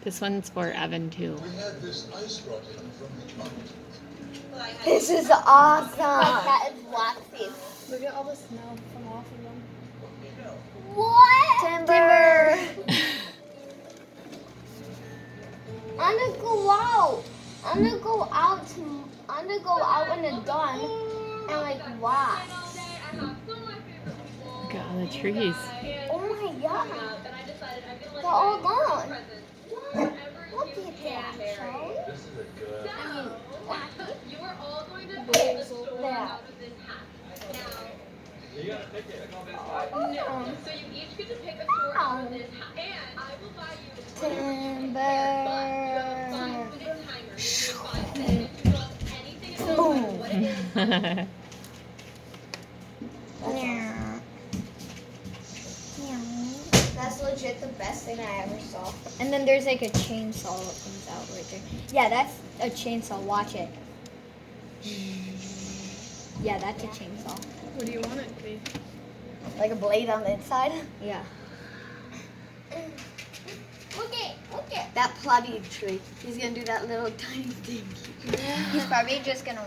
This one's for Evan too. We had this ice brought in from the continent. This is awesome. That is waxy. Look at all the snow from off of them. What? Timber. I'm gonna go out. I'm gonna go out in the dawn and like wax. Look at all the trees. Oh my god. They're all gone. Look at that, Charlie. This is a good. I mean, You are all going to Basil. there. out of this hat. Now, so you each get to pick a store out of this hat. And I will buy you Timber. That's legit the best thing I ever saw. And then there's like a chainsaw that comes out right there. Yeah, that's a chainsaw. Watch it. Yeah, that's a chainsaw. What do you want it to be? Like a blade on the inside? Yeah. Look at. That plebby tree. He's gonna do that little tiny thing. He's probably just gonna